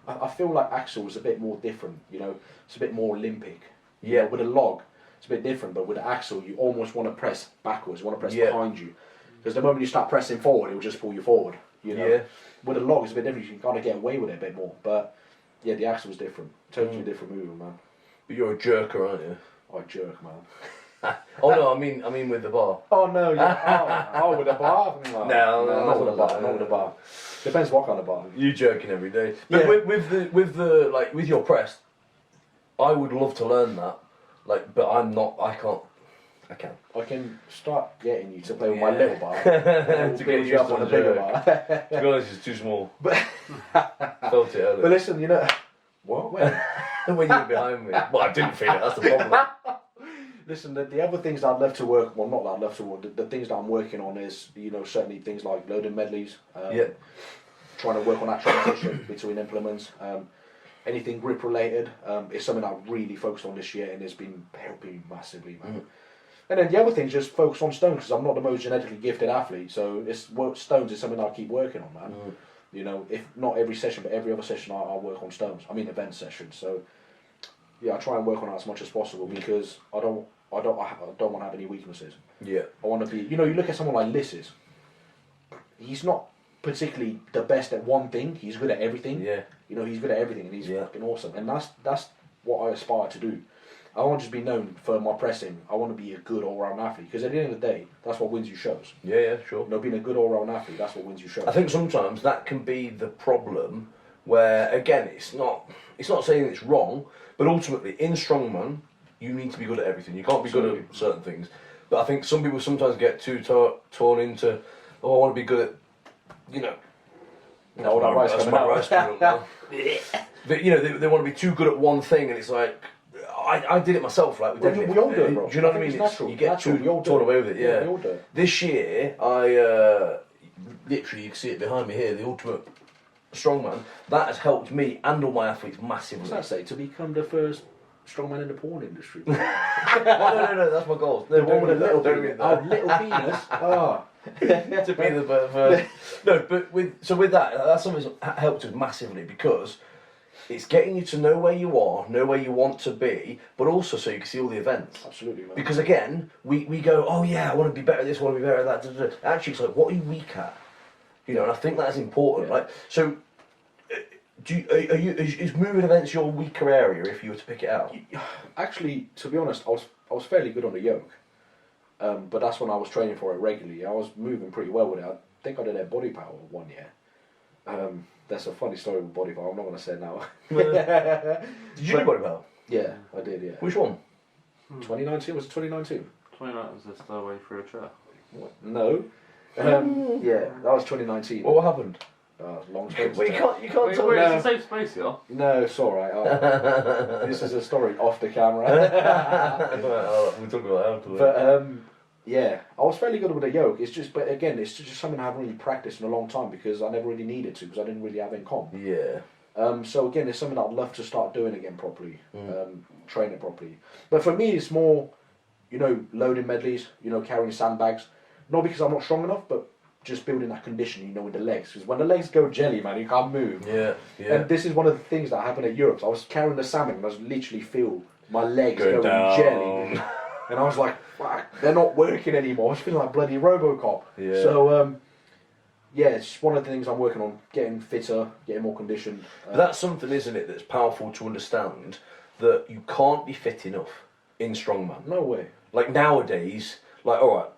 I feel like axle's a bit more different. You know, it's a bit more Olympic. You Yeah. know, with a log, it's a bit different. But with the axle, you almost want to press backwards. You want to press Yeah. behind you, because the moment you start pressing forward, it will just pull you forward. You know. Yeah. With a log, it's a bit different. You can kind of get away with it a bit more. But yeah, the axle's different. Totally different movement, man. But you're a jerker, aren't you? I jerk, man. Oh no, I mean with the bar. Oh no, yeah. Oh, with a bar? No, not with a bar. Not with a bar. Depends what kind of bar. You jerking every day. But Yeah. with your press, I would love to learn that. Like, but I'm not. I can't. I can. I can start getting you to play with my Yeah. little bar. To get you up used on to the the bigger jerk. bar. To be honest, it's too small. But Felt it earlier. but listen, you know what? When? When you were behind me. Well, I didn't feel it. That's the problem. Listen, the other things that I'd love to work. Well, not that I'd love to work. The things that I'm working on is, you know, certainly things like loading medleys. Yeah. Trying to work on that transition between implements. Anything grip related is something I've really focused on this year, and it's been helping me massively, man. And then the other thing is just focus on stones, because I'm not the most genetically gifted athlete, so stones is something I keep working on, man. You know, if not every session, but every other session I'll work on stones. I mean event sessions. So yeah, I try and work on that as much as possible, because I don't want to have any weaknesses. Yeah. I want to be, you know, you look at someone like Lisses. He's not particularly the best at one thing. He's good at everything. Yeah. You know, he's good at everything, and he's fucking awesome. And that's what I aspire to do. I want to just be known for my pressing. I want to be a good all-round athlete, because at the end of the day, that's what wins you shows. Yeah, sure. You know, being a good all-round athlete, that's what wins you shows. I think sometimes that can be the problem, where again, it's not saying it's wrong, but ultimately in strongman, you need to be good at everything. You can't be good at certain things. But I think some people sometimes get too torn into, oh, I want to be good at, you know. No, that rice That's coming my out. rice coming up now. But you know, they want to be too good at one thing, and it's like, I did it myself, like with Well, deadlift. we all do it, bro. Do you know what I I mean? think it's natural. You get Natural, we all too do torn it. away with it. Yeah. Yeah, we all do it. This year, I literally, you can see it behind me here, the ultimate strongman, that has helped me and all my athletes What's massively. that say? To become the first strongman in the porn industry. No, that's my goal. The one with a little don't penis. mean that. Oh, little penis. Oh. To be the first. No, but with that, that's something that's helped us massively because it's getting you to know where you are, know where you want to be, but also so you can see all the events. Absolutely, man. Because again, we go, oh yeah, I want to be better at this, I want to be better at that. Da, da, da. Actually, it's like, what are you weak at? You know, and I think that's important. Yeah. Like, so, is moving events your weaker area if you were to pick it out? Actually, to be honest, I was fairly good on the yoke. But that's when I was training for it regularly. I was moving pretty well with it. I think I did a body power 1 year. That's a funny story with body power. I'm not going to say it now. Did you do body power? Yeah, I did, yeah. Which one? 2019? Was it 2019? 29 was the stairway through a chair. What? No. Yeah, that was 2019. What happened? Long story. Well, you can't Wait, tell wait, me. it's a safe space here. No, it's alright. This is a story off the camera. We'll talk about that afterwards. But yeah, I was fairly good with the yoke. It's just, but again, it's just something I haven't really practiced in a long time because I never really needed to because I didn't really have in comp. Yeah. So again, it's something I'd love to start doing again properly, training properly. But for me, it's more, you know, loading medleys, you know, carrying sandbags. Not because I'm not strong enough, but just building that condition, you know, with the legs. Because when the legs go jelly, man, you can't move. Yeah. And this is one of the things that happened at Europe. So I was carrying the salmon and I was literally feel my legs Going going down. jelly. And I was like, fuck, they're not working anymore. I was feeling like bloody Robocop. Yeah. So, yeah, it's one of the things I'm working on, getting fitter, getting more conditioned. But that's something, isn't it, that's powerful to understand that you can't be fit enough in strongman. No way. Like nowadays, like, alright,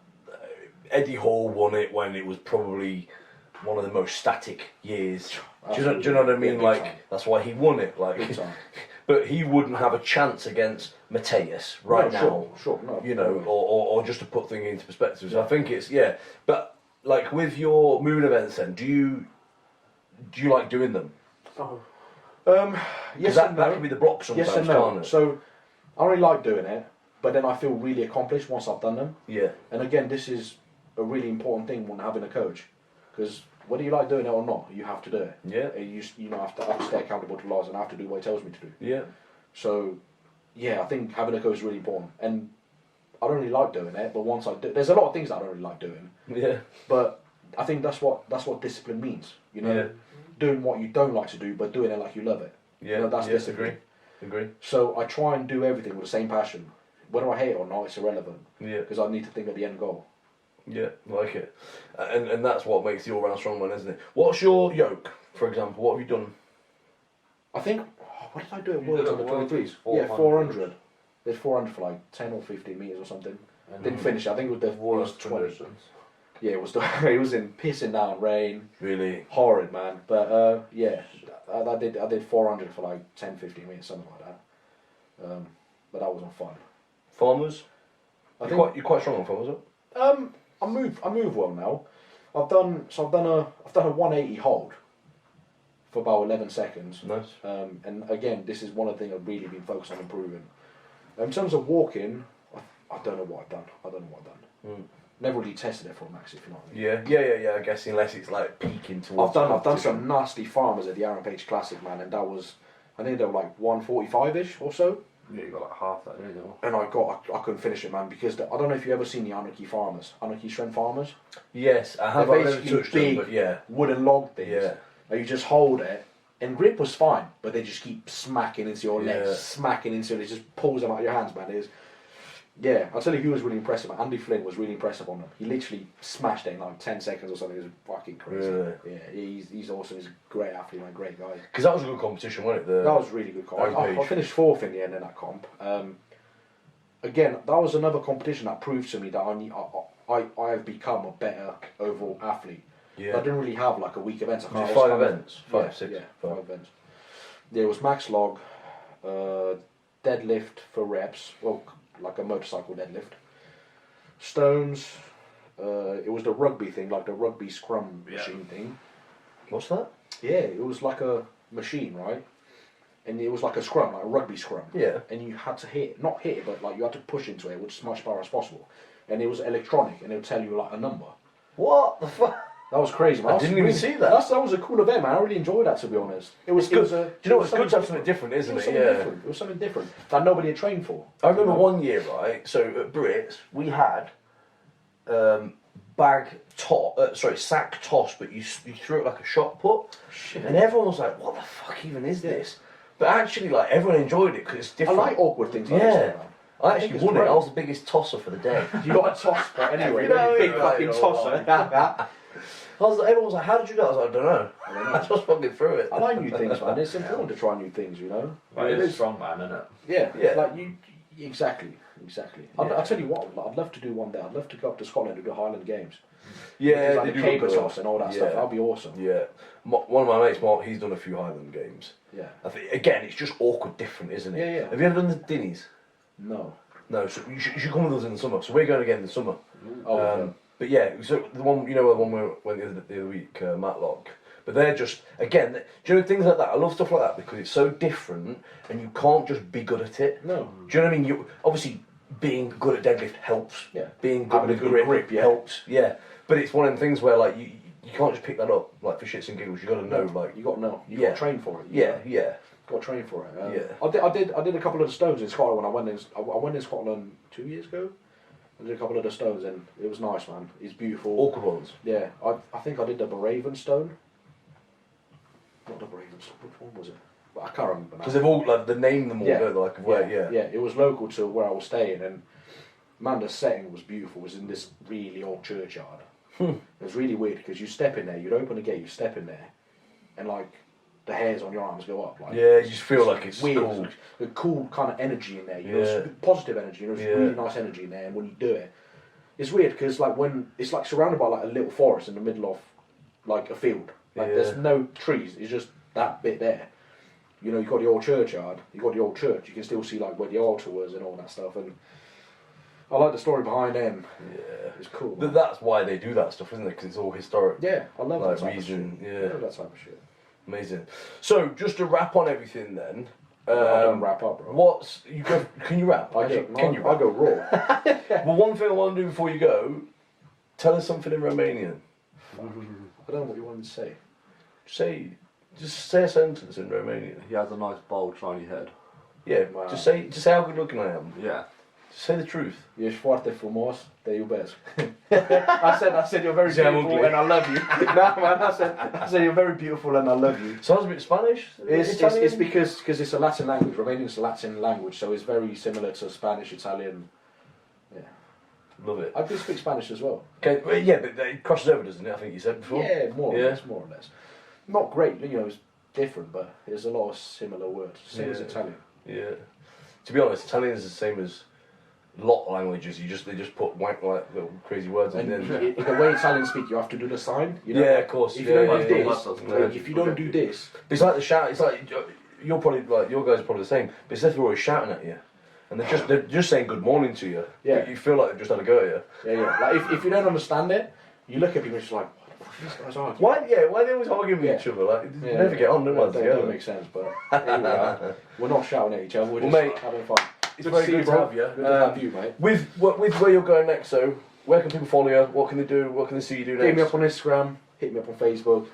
Eddie Hall won it when it was probably one of the most static years. Do you know what I mean? Yeah, big like, time. that's why he won it. Like, Big time. but he wouldn't have a chance against Mateus right No, now. Sure, no. You know, or just to put things into perspective. So I think it's, yeah. But, like, with your moving events then, do you like doing them? Yes that, and that no. can be the block sometimes, Yes and no. can't it? So, I really like doing it, but then I feel really accomplished once I've done them. Yeah. And again, this is a really important thing when having a coach, because whether you like doing it or not, you have to do it. Yeah. And you know, I have to stay accountable to laws and I have to do what he tells me to do. Yeah. So, yeah, I think having a coach is really important. And I don't really like doing it, but once I do, there's a lot of things that I don't really like doing. Yeah. But I think that's what discipline means. You know, Yeah. doing what you don't like to do, but doing it like you love it. Yeah. You know, that's yeah, discipline. Agree. So I try and do everything with the same passion. Whether I hate it or not, it's irrelevant. Yeah. Because I need to think of the end goal. Yeah, like it. And that's what makes the all-round strongman, isn't it? What's your yoke, for example? What have you done? I think, what did I do at You Worlds did under at Worlds 23s? 400. Yeah, 400. Did 400 for like 10 or 15 metres or something. Didn't finish. I think it was the Worst 20. conditions. Yeah, it was it was in pissing down rain. Really? Horrid, man. But yeah, I did 400 for like 10, 15 minutes, something like that. But that wasn't fun. Farmers? I You're quite strong on farmers, aren't you? I move well now. I've done a 180 hold for about 11 seconds. Nice. And again, this is one of the things I've really been focused on improving. In terms of walking, I don't know what I've done. Never really tested it for a max, if you know what I mean. Yeah, I guess, unless it's like peaking towards... I've done some nasty farmers at the Aaron Page Classic, man, and that was, I think they were like 145-ish or so. Yeah, you got like half that, didn't you? And I couldn't finish it, man, because I don't know if you've ever seen the Anarchy Strength Farmers. Yes, I have. They're I've never basically touched them, big but yeah. wooden log things. Yeah. And you just hold it, and grip was fine, but they just keep smacking into your legs, Yeah. smacking into it. It just pulls them out of your hands, man. Yeah, I'll tell you who was really impressive. Andy Flynn was really impressive on them. He literally smashed it in like 10 seconds or something. It was fucking crazy. Really? Yeah, he's awesome. He's a great athlete, man. Great guy. Because that was a good competition, wasn't it? That was a really good comp. Aaron I Page. finished 4th in the end in that comp. Again, that was another competition that proved to me that I have become a better overall athlete. Yeah. I didn't really have like a week events. I You can't- did I was 5 kind of- events? 5, yeah, 6? Yeah, 5. 5 events. Yeah, it was max log, deadlift for reps, well, like a motorcycle deadlift. Stones, it was the rugby thing, like the rugby scrum machine thing. What's that? Yeah, it was like a machine, right? And it was like a scrum, like a rugby scrum. Yeah. And you had to not hit it, but like you had to push into it with as much power as possible. And it was electronic, and it would tell you like a number. What the fuck? That was crazy, man. I didn't even see that. That was a cool event, man. I really enjoyed that, to be honest. It was good. do Do you know what? It's good to have something different, isn't it? Yeah. Different. It was something different that nobody had trained for. I remember one year, right? So at Brits, we had sack toss, but you threw it like a shot put, Shit. and everyone was like, "What the fuck even is this?" But actually, like everyone enjoyed it because it's I different. like awkward things like Yeah. this, man. I think actually it's won it. great. I was the biggest tosser for the day. You got a toss spot anyway. You know, big right, fucking you know, tosser. Everyone was like, "How did you do that?" I was like, "I don't know. I just fucking threw it." I like new things, man. It's important to try new things, you know. Right, it is Strongman, isn't it? Yeah, Yeah. like you, exactly. I'll tell you what, I'd love to do one day. I'd love to go up to Scotland and do the Highland Games. Yeah, like they the do caber look good. toss and all that stuff. That'd be awesome. Yeah, one of my mates, Mark, he's done a few Highland Games. Yeah. I think again, it's just awkward, different, isn't it? Yeah. Have you ever done the Dinnies? No. No, so you should come with us in the summer. So we're going again in the summer. Oh. But yeah, so the one the one we went the other week, Matlock. But they're just again, do you know things like that? I love stuff like that because it's so different, and you can't just be good at it. No. Do you know what I mean? You obviously being good at deadlift helps. Yeah. Being good Having with a good grip, yeah. helps. Yeah. But it's one of them things where like you can't just pick that up like for shits and giggles. You got to know like You got to know. You Yeah. got to train for it. yeah. Got to train for it. Yeah. I did a couple of the stones in Scotland when I went in. I went in Scotland 2 years ago. I did a couple of the stones and it was nice, man. It's beautiful. Awkward ones. Yeah, I think I did the Baraven stone. Not the Baraven stone. Which one was it? But I can't remember now. Because they've all like they name them all. Yeah. Don't they? Like where Yeah, it was local to where I was staying, and man, the setting was beautiful. It was in this really old churchyard. It was really weird because you step in there, you'd open the gate, you step in there, and like the hairs on your arms go up. Like Yeah, you just feel like it's weird, cool. a cool kind of energy in there. You know, Yeah. it's positive energy. You know, it's Yeah. really nice energy in there. And when you do it, it's weird because like when it's like surrounded by like a little forest in the middle of like a field. Like Yeah. there's no trees. It's just that bit there. You know, you've got the old churchyard. You've got the old church. You can still see like where the altar was and all that stuff. And I like the story behind them. Yeah. It's cool. But that's why they do that stuff, isn't it? Because it's all historic. Yeah, I love Like that type reason, of shit. yeah. I love that type of shit. Amazing. So just to wrap on everything then. I don't wrap up, bro. What's you go? Can you rap? Can you I rap? go raw. Well, one thing I want to do before you go, tell us something in Romanian. I don't know what you wanted to say. Just say a sentence in Romanian. He has a nice, bold, shiny head. Yeah. Wow. Just say how good looking I am. Yeah. Just say the truth. Ești foarte frumos, te iubesc. I said you're very Sound beautiful ugly. and I love you. No, man, I said you're very beautiful and I love you. Sounds a bit Spanish. It's because it's a Latin language. Romanian's a Latin language, so it's very similar to Spanish, Italian. Yeah, Love it. I do speak Spanish as well. Okay. Well, yeah, but it crosses over, doesn't it? I think you said before. Yeah, more Yeah. or less, more or less. Not great, you know. It's different, but there's a lot of similar words. Same as Yeah. Italian. Yeah. To be honest, Italian is the same as a lot of languages. They just put wank like little crazy words in And there. in the way Italians speak, you have to do the sign. You know, Yeah, like, of course. If you Yeah, don't yeah, do yeah. this, like, if you don't do this, It's like the shout. It's like you're probably like your guys are probably the same. But it's like they're always shouting at you, and they're just saying good morning to you. Yeah. But you feel like they've just had a go at you. yeah. Like if you don't understand it, you look at people and it's like, what the fuck are these guys arguing? Why? Yeah. Why are they always arguing with Yeah. each other? Like Yeah, you never get on, do That they? doesn't make sense, but here we are. We're not shouting at each other. We're Well, just mate, having fun. It's very see good to bro. have you. Good to have you, mate. With where you're going next, so where can people follow you? What can they do? What can they see you do next? Hit me up on Instagram. Hit me up on Facebook.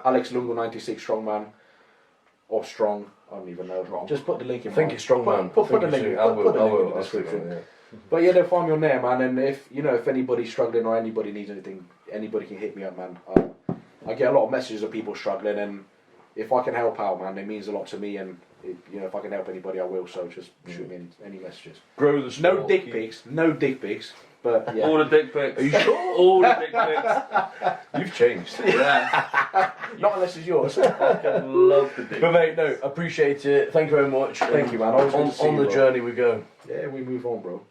Alex Lungu 96 Strongman or Strong. I don't even know. Just put the link in. I think my- it's Strongman. Put the link. Put the link in the description. But yeah, they'll find me on there, man. And if anybody's struggling or anybody needs anything, anybody can hit me up, man. I get a lot of messages of people struggling, and if I can help out, man, it means a lot to me. And if I can help anybody, I will. So just shoot me any messages. Grow the sport. No dick pics. No dick pics. But yeah. All the dick pics. Are you sure? All the dick pics. You've changed. Yeah. Not unless it's yours. I love the dick But mate, no, appreciate it. Thank you very much. Thank you, man. Always good to see On you, the bro. journey we go. Yeah, we move on, bro.